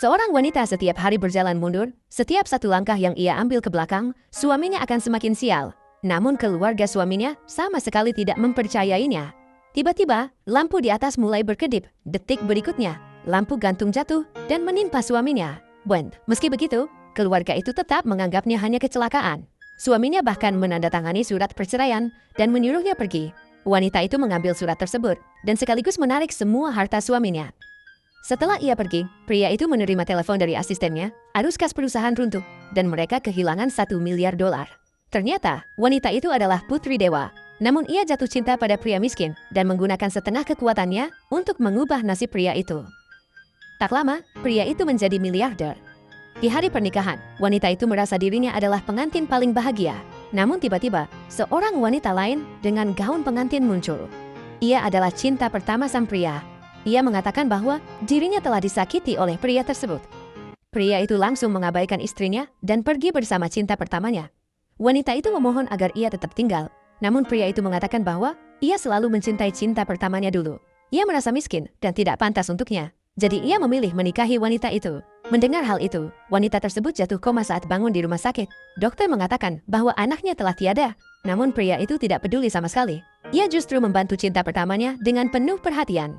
Seorang wanita setiap hari berjalan mundur, setiap satu langkah yang ia ambil ke belakang, suaminya akan semakin sial. Namun keluarga suaminya sama sekali tidak mempercayainya. Tiba-tiba, lampu di atas mulai berkedip. Detik berikutnya, lampu gantung jatuh dan menimpa suaminya. Meski begitu, keluarga itu tetap menganggapnya hanya kecelakaan. Suaminya bahkan menandatangani surat perceraian dan menyuruhnya pergi. Wanita itu mengambil surat tersebut dan sekaligus menarik semua harta suaminya. Setelah ia pergi, pria itu menerima telepon dari asistennya, arus kas perusahaan runtuh, dan mereka kehilangan $1 miliar. Ternyata, wanita itu adalah putri dewa. Namun ia jatuh cinta pada pria miskin dan menggunakan setengah kekuatannya untuk mengubah nasib pria itu. Tak lama, pria itu menjadi miliarder. Di hari pernikahan, wanita itu merasa dirinya adalah pengantin paling bahagia. Namun tiba-tiba, seorang wanita lain dengan gaun pengantin muncul. Ia adalah cinta pertama sang pria. Ia mengatakan bahwa dirinya telah disakiti oleh pria tersebut. Pria itu langsung mengabaikan istrinya dan pergi bersama cinta pertamanya. Wanita itu memohon agar ia tetap tinggal. Namun pria itu mengatakan bahwa ia selalu mencintai cinta pertamanya dulu. Ia merasa miskin dan tidak pantas untuknya. Jadi ia memilih menikahi wanita itu. Mendengar hal itu, wanita tersebut jatuh koma saat bangun di rumah sakit. Dokter mengatakan bahwa anaknya telah tiada. Namun pria itu tidak peduli sama sekali. Ia justru membantu cinta pertamanya dengan penuh perhatian.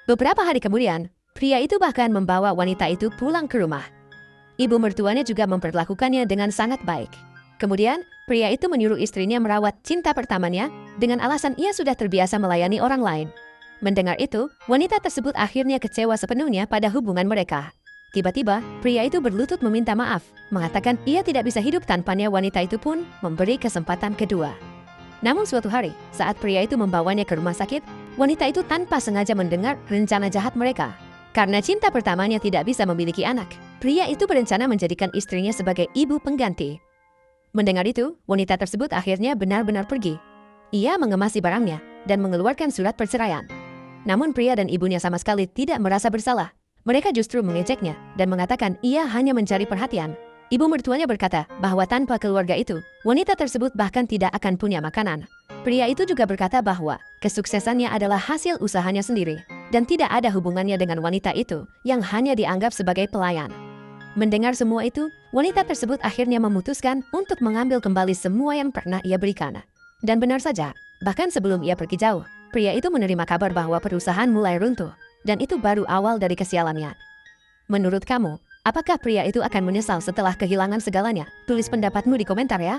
Beberapa hari kemudian, pria itu bahkan membawa wanita itu pulang ke rumah. Ibu mertuanya juga memperlakukannya dengan sangat baik. Kemudian, pria itu menyuruh istrinya merawat cinta pertamanya dengan alasan ia sudah terbiasa melayani orang lain. Mendengar itu, wanita tersebut akhirnya kecewa sepenuhnya pada hubungan mereka. Tiba-tiba, pria itu berlutut meminta maaf, mengatakan ia tidak bisa hidup tanpanya. Wanita itu pun memberi kesempatan kedua. Namun suatu hari, saat pria itu membawanya ke rumah sakit, wanita itu tanpa sengaja mendengar rencana jahat mereka. Karena cinta pertamanya tidak bisa memiliki anak, pria itu berencana menjadikan istrinya sebagai ibu pengganti. Mendengar itu, wanita tersebut akhirnya benar-benar pergi. Ia mengemasi barangnya dan mengeluarkan surat perceraian. Namun pria dan ibunya sama sekali tidak merasa bersalah. Mereka justru mengejeknya dan mengatakan ia hanya mencari perhatian. Ibu mertuanya berkata bahwa tanpa keluarga itu, wanita tersebut bahkan tidak akan punya makanan. Pria itu juga berkata bahwa kesuksesannya adalah hasil usahanya sendiri dan tidak ada hubungannya dengan wanita itu yang hanya dianggap sebagai pelayan. Mendengar semua itu, wanita tersebut akhirnya memutuskan untuk mengambil kembali semua yang pernah ia berikan. Dan benar saja, bahkan sebelum ia pergi jauh, pria itu menerima kabar bahwa perusahaan mulai runtuh dan itu baru awal dari kesialannya. Menurut kamu, apakah pria itu akan menyesal setelah kehilangan segalanya? Tulis pendapatmu di komentar ya.